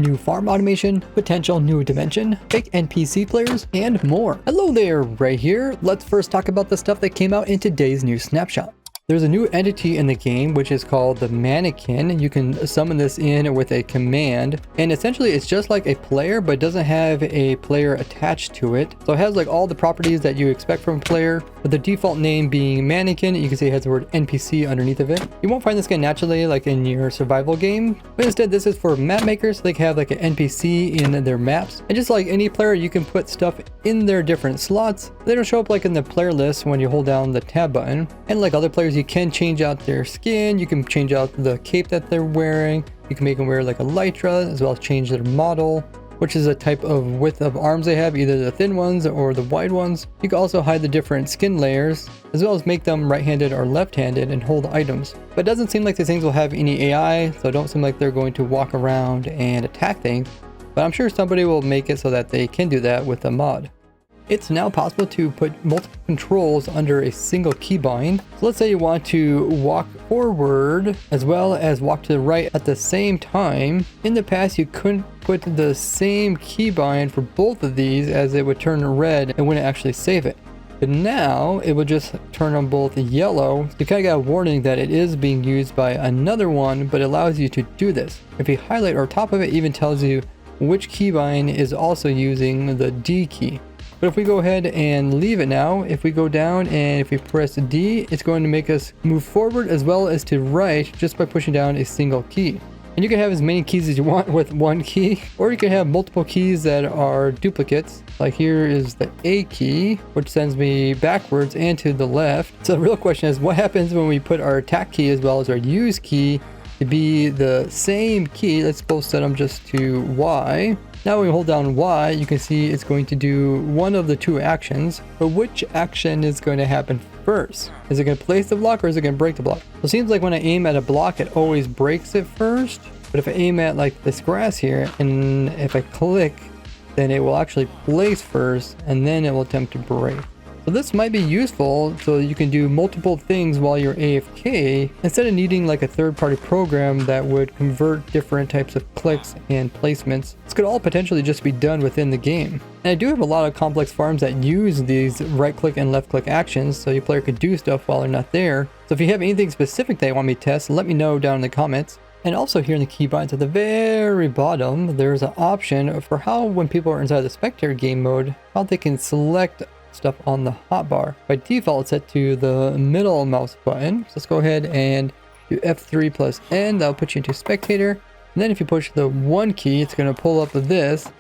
new farm automation, potential new dimension, fake NPC players, and more. Hello there, Ray here. Let's first talk about the stuff that came out in today's new snapshot. There's a new entity in the game which is called the mannequin. You can summon this in with a command, and essentially it's just like a player but doesn't have a player attached to it. So it has like all the properties that you expect from a player, with the default name being mannequin. You can see it has the word NPC underneath of it. You won't find this guy naturally like in your survival game, but instead this is for map makers. They can have like an NPC in their maps, and just like any player you can put stuff in their different slots. They don't show up like in the player list when you hold down the tab button. And like other players, you can change out their skin, you can change out the cape that they're wearing, you can make them wear like a lytra, as well as change their model, which is a type of width of arms they have, either the thin ones or the wide ones. You can also hide the different skin layers, as well as make them right-handed or left-handed and hold items. But it doesn't seem like these things will have any AI, so it don't seem like they're going to walk around and attack things, but I'm sure somebody will make it so that they can do that with a mod. It's now possible to put multiple controls under a single keybind. So let's say you want to walk forward as well as walk to the right at the same time. In the past, you couldn't put the same keybind for both of these, as it would turn red and wouldn't actually save it. But now it would just turn on both yellow. So you kind of got a warning that it is being used by another one, but it allows you to do this. If you highlight or top of it, even tells you which keybind is also using the D key. But if we go ahead and leave it now, if we go down and if we press D, it's going to make us move forward as well as to right just by pushing down a single key. And you can have as many keys as you want with one key, or you can have multiple keys that are duplicates. Like here is the A key, which sends me backwards and to the left. So the real question is, what happens when we put our attack key as well as our use key to be the same key? Let's both set them just to Y. Now when we hold down Y, you can see it's going to do one of the two actions, but which action is going to happen first? Is it going to place the block or is it going to break the block? So it seems like when I aim at a block, it always breaks it first. But if I aim at like this grass here, and if I click, then it will actually place first and then it will attempt to break. So this might be useful so you can do multiple things while you're AFK instead of needing like a third-party program that would convert different types of clicks and placements. This could all potentially just be done within the game. And I do have a lot of complex farms that use these right-click and left-click actions, so your player could do stuff while they're not there. So if you have anything specific that you want me to test, let me know down in the comments. And also here in the keybinds at the very bottom, there's an option for how, when people are inside the spectator game mode, how they can select stuff on the hotbar. By default, it's set to the middle mouse button. So let's go ahead and do F3 plus N. That'll put you into spectator. And then if you push the 1 key, it's going to pull up this.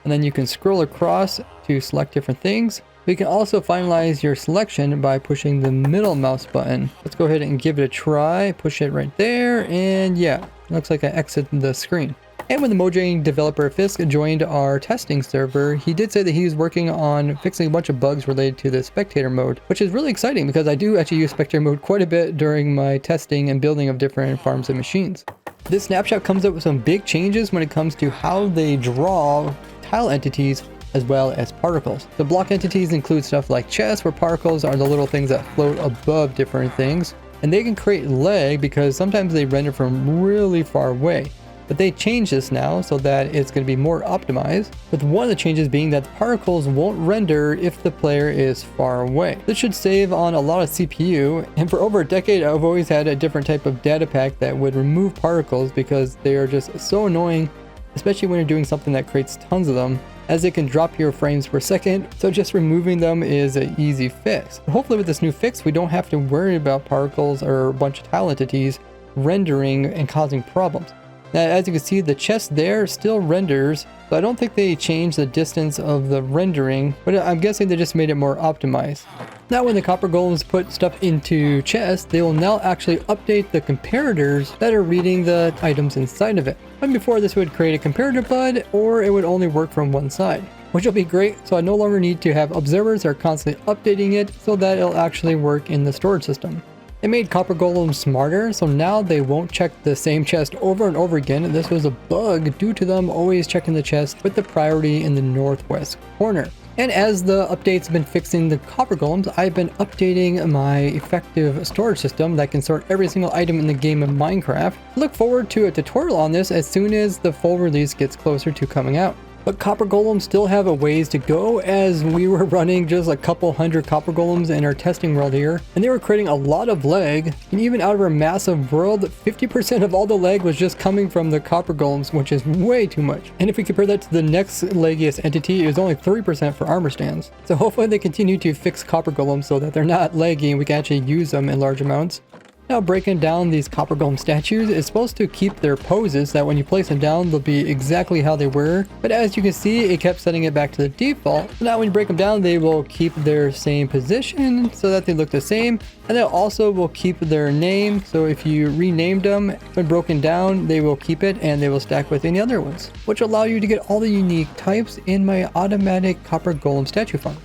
And then you can scroll across to select different things. But you can also finalize your selection by pushing the middle mouse button. Let's go ahead and give it a try. Push it right there. And yeah, it looks like I exit the screen. And when the Mojang developer Fisk joined our testing server, he did say that he was working on fixing a bunch of bugs related to the spectator mode, which is really exciting because I do actually use spectator mode quite a bit during my testing and building of different farms and machines. This snapshot comes up with some big changes when it comes to how they draw tile entities as well as particles. The block entities include stuff like chests, where particles are the little things that float above different things. And they can create lag because sometimes they render from really far away. But they changed this now so that it's going to be more optimized, with one of the changes being that the particles won't render if the player is far away. This should save on a lot of CPU, and for over a decade I've always had a different type of data pack that would remove particles because they are just so annoying, especially when you're doing something that creates tons of them, as it can drop your frames per second, so just removing them is an easy fix. But hopefully with this new fix we don't have to worry about particles or a bunch of tile entities rendering and causing problems. Now, as you can see, the chest there still renders, but I don't think they changed the distance of the rendering, but I'm guessing they just made it more optimized. Now, when the Copper Golems put stuff into chests, they will now actually update the comparators that are reading the items inside of it. But before, this would create a comparator bud, or it would only work from one side, which will be great, so I no longer need to have observers that are constantly updating it so that it'll actually work in the storage system. They made Copper Golem smarter, so now they won't check the same chest over and over again. This was a bug due to them always checking the chest with the priority in the northwest corner. And as the updates have been fixing the Copper Golems, I've been updating my effective storage system that can sort every single item in the game of Minecraft. Look forward to a tutorial on this as soon as the full release gets closer to coming out. But Copper Golems still have a ways to go, as we were running just a couple hundred Copper Golems in our testing world here, and they were creating a lot of lag, and even out of our massive world, 50% of all the lag was just coming from the Copper Golems, which is way too much. And if we compare that to the next laggiest entity, it was only 3% for armor stands. So hopefully they continue to fix Copper Golems so that they're not laggy and we can actually use them in large amounts. Now, breaking down these Copper Golem statues is supposed to keep their poses so that when you place them down, they'll be exactly how they were. But as you can see, it kept setting it back to the default. So now when you break them down, they will keep their same position so that they look the same. And they also will keep their name. So if you renamed them, when broken down, they will keep it and they will stack with any other ones, which allow you to get all the unique types in my automatic Copper Golem statue farm.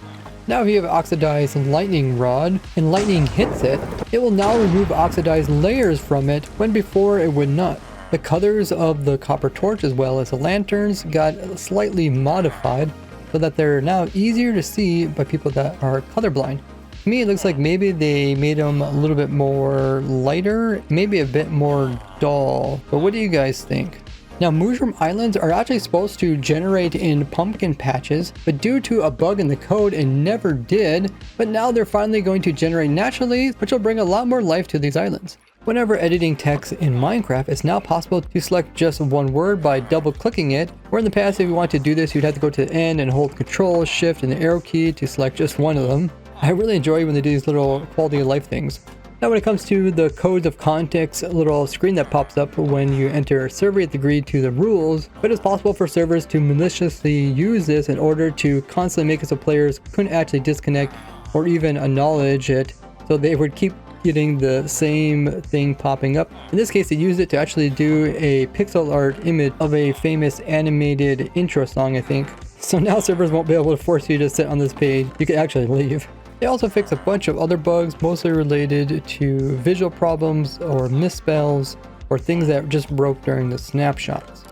Now if you have oxidized lightning rod and lightning hits it, it will now remove oxidized layers from it when before it would not. The colors of the copper torch as well as the lanterns got slightly modified so that they're now easier to see by people that are colorblind. To me, it looks like maybe they made them a little bit more lighter, maybe a bit more dull. But what do you guys think? Now, mushroom islands are actually supposed to generate in pumpkin patches, but due to a bug in the code, it never did. But now they're finally going to generate naturally, which will bring a lot more life to these islands. Whenever editing text in Minecraft, it's now possible to select just one word by double clicking it, where in the past if you want to do this, you'd have to go to the end and hold Control, Shift, and the arrow key to select just one of them. I really enjoy when they do these little quality of life things. Now when it comes to the codes of context little screen that pops up when you enter a server, you have to agree to the rules, but it's possible for servers to maliciously use this in order to constantly make it so players couldn't actually disconnect or even acknowledge it, so they would keep getting the same thing popping up. In this case, they used it to actually do a pixel art image of a famous animated intro song, I think. So now servers won't be able to force you to sit on this page. You can actually leave. They also fixed a bunch of other bugs, mostly related to visual problems or misspells or things that just broke during the snapshots.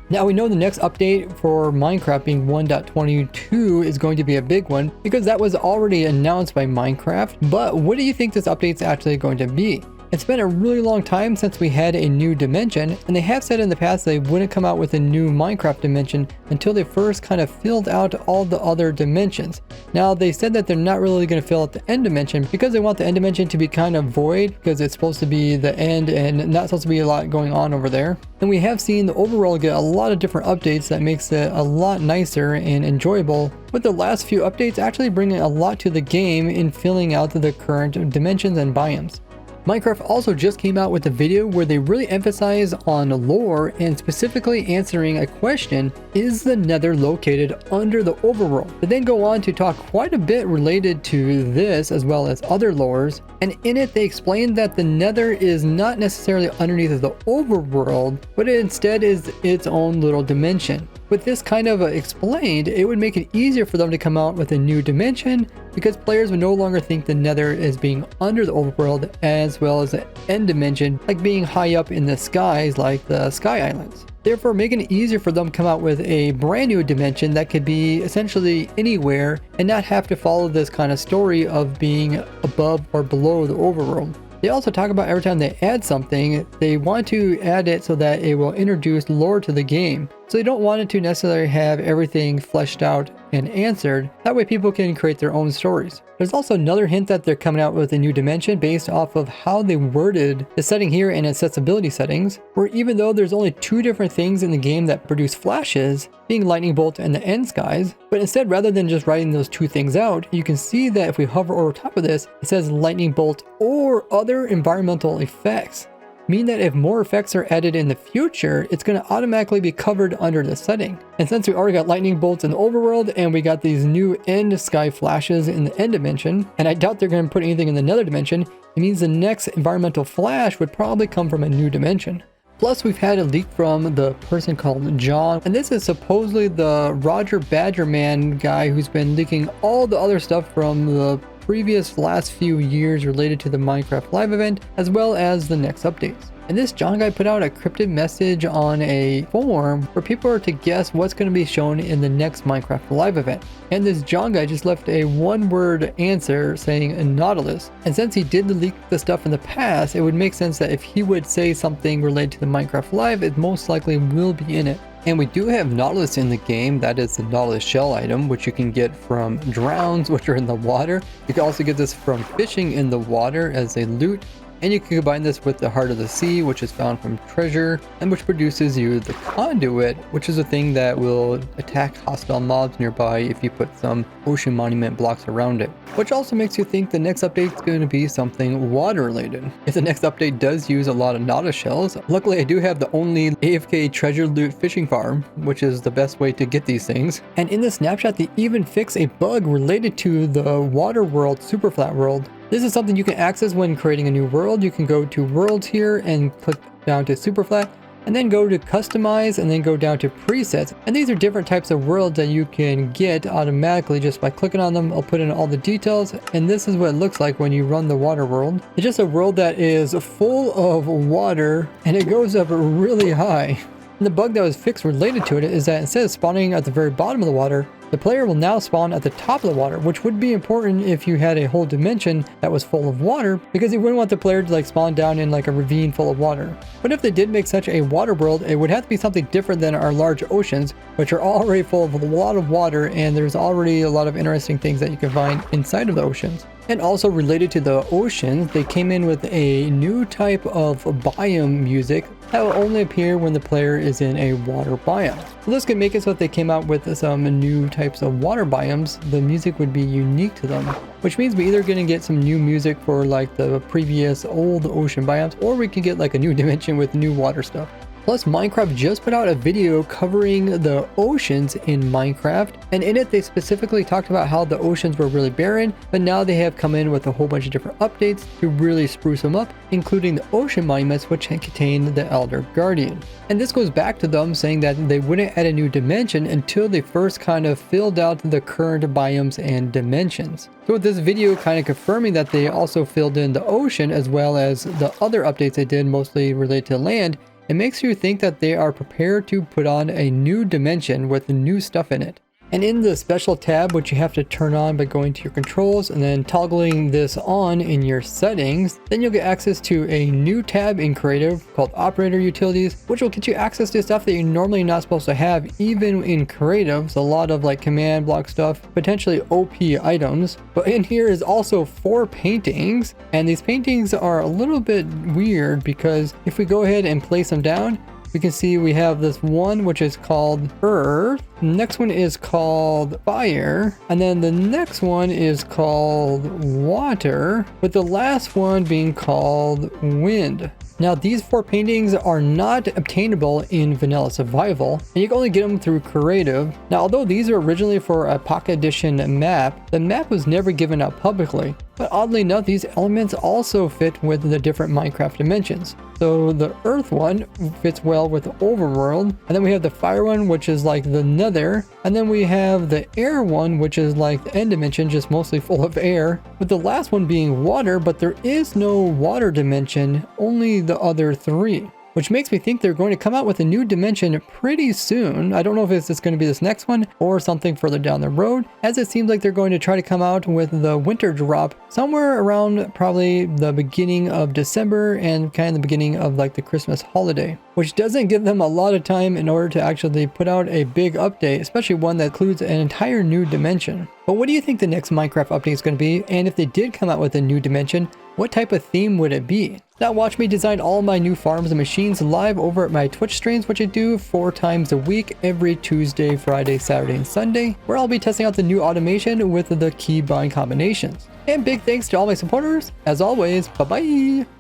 Now we know the next update for Minecraft being 1.22 is going to be a big one because that was already announced by Minecraft. But what do you think this update is actually going to be? It's been a really long time since we had a new dimension, and they have said in the past they wouldn't come out with a new Minecraft dimension until they first kind of filled out all the other dimensions. Now they said that they're not really going to fill out the end dimension because they want the end dimension to be kind of void because it's supposed to be the end and not supposed to be a lot going on over there. And we have seen the overworld get a lot of different updates that makes it a lot nicer and enjoyable, with the last few updates actually bringing a lot to the game in filling out the current dimensions and biomes. Minecraft also just came out with a video where they really emphasize on lore and specifically answering a question, is the Nether located under the overworld? They then go on to talk quite a bit related to this as well as other lores, and in it they explain that the Nether is not necessarily underneath the overworld, but it instead is its own little dimension. With this kind of explained, it would make it easier for them to come out with a new dimension because players would no longer think the Nether is being under the overworld as well as the end dimension, like being high up in the skies like the Sky Islands. Therefore, making it easier for them to come out with a brand new dimension that could be essentially anywhere and not have to follow this kind of story of being above or below the overworld. They also talk about every time they add something, they want to add it so that it will introduce lore to the game. So they don't want it to necessarily have everything fleshed out and answered. That way people can create their own stories. There's also another hint that they're coming out with a new dimension based off of how they worded the setting here in accessibility settings, where even though there's only two different things in the game that produce flashes, being lightning bolt and the end skies, but instead rather than just writing those two things out, you can see that if we hover over top of this, it says lightning bolt or other environmental effects. Mean that if more effects are added in the future, it's going to automatically be covered under the setting. And since we already got lightning bolts in the overworld and we got these new end sky flashes in the end dimension, and I doubt they're going to put anything in the nether dimension, it means the next environmental flash would probably come from a new dimension. Plus, we've had a leak from the person called John, and this is supposedly the Roger Badgerman guy who's been leaking all the other stuff from the previous last few years related to the Minecraft live event, as well as the next updates. And this John guy put out a cryptic message on a forum where people are to guess what's going to be shown in the next Minecraft live event. And this John guy just left a one-word answer saying a Nautilus. And since he did leak the stuff in the past, it would make sense that if he would say something related to the Minecraft live, it most likely will be in it. And we do have Nautilus in the game. That is the Nautilus shell item, which you can get from drowns, which are in the water. You can also get this from fishing in the water as a loot. And you can combine this with the Heart of the Sea, which is found from treasure, and which produces you the Conduit, which is a thing that will attack hostile mobs nearby if you put some ocean monument blocks around it. Which also makes you think the next update is going to be something water related. If the next update does use a lot of Nautilus shells, luckily I do have the only AFK treasure loot fishing farm, which is the best way to get these things. And in the snapshot, they even fix a bug related to the water world, super flat world. This is something you can access when creating a new world. You can go to worlds here and click down to super flat, and then go to customize, and then go down to presets. And these are different types of worlds that you can get automatically just by clicking on them. I'll put in all the details, and this is what it looks like when you run the water world. It's just a world that is full of water, and it goes up really high. And the bug that was fixed related to it is that instead of spawning at the very bottom of the water, the player will now spawn at the top of the water, which would be important if you had a whole dimension that was full of water, because you wouldn't want the player to like spawn down in like a ravine full of water. But if they did make such a water world, it would have to be something different than our large oceans, which are already full of a lot of water, and there's already a lot of interesting things that you can find inside of the oceans. And also related to the oceans, they came in with a new type of biome music that will only appear when the player is in a water biome. So this could make it so that they came out with some new types of water biomes. The music would be unique to them, which means we're either going to get some new music for like the previous old ocean biomes, or we can get like a new dimension with new water stuff. Plus, Minecraft just put out a video covering the oceans in Minecraft, and in it they specifically talked about how the oceans were really barren, but now they have come in with a whole bunch of different updates to really spruce them up, including the ocean monuments, which contain the Elder Guardian. And this goes back to them saying that they wouldn't add a new dimension until they first kind of filled out the current biomes and dimensions. So with this video kind of confirming that they also filled in the ocean as well as the other updates they did mostly related to land, it makes you think that they are prepared to put on a new dimension with new stuff in it. And in the special tab, which you have to turn on by going to your controls and then toggling this on in your settings, then you'll get access to a new tab in Creative called Operator Utilities, which will get you access to stuff that you're normally not supposed to have even in Creative. So a lot of like command block stuff, potentially OP items. But in here is also 4 paintings, and these paintings are a little bit weird because if we go ahead and place them down, we can see we have this one which is called Earth, next one is called Fire, and then the next one is called Water, with the last one being called Wind. Now these 4 paintings are not obtainable in vanilla survival, and you can only get them through creative. Now although these are originally for a Pocket Edition map, the map was never given out publicly. But oddly enough, these elements also fit with the different Minecraft dimensions. So the Earth one fits well with the overworld, and then we have the Fire one, which is like the Nether, and then we have the Air one, which is like the end dimension, just mostly full of air, with the last one being water, but there is no water dimension, only the other 3. Which makes me think they're going to come out with a new dimension pretty soon. I don't know if it's just going to be this next one or something further down the road, as it seems like they're going to try to come out with the winter drop somewhere around probably the beginning of December and kind of the beginning of like the Christmas holiday, which doesn't give them a lot of time in order to actually put out a big update, especially one that includes an entire new dimension. But what do you think the next Minecraft update is going to be? And if they did come out with a new dimension, what type of theme would it be? Now watch me design all my new farms and machines live over at my Twitch streams, which I do 4 times a week, every Tuesday, Friday, Saturday, and Sunday, where I'll be testing out the new automation with the keybind combinations. And big thanks to all my supporters. As always, bye-bye!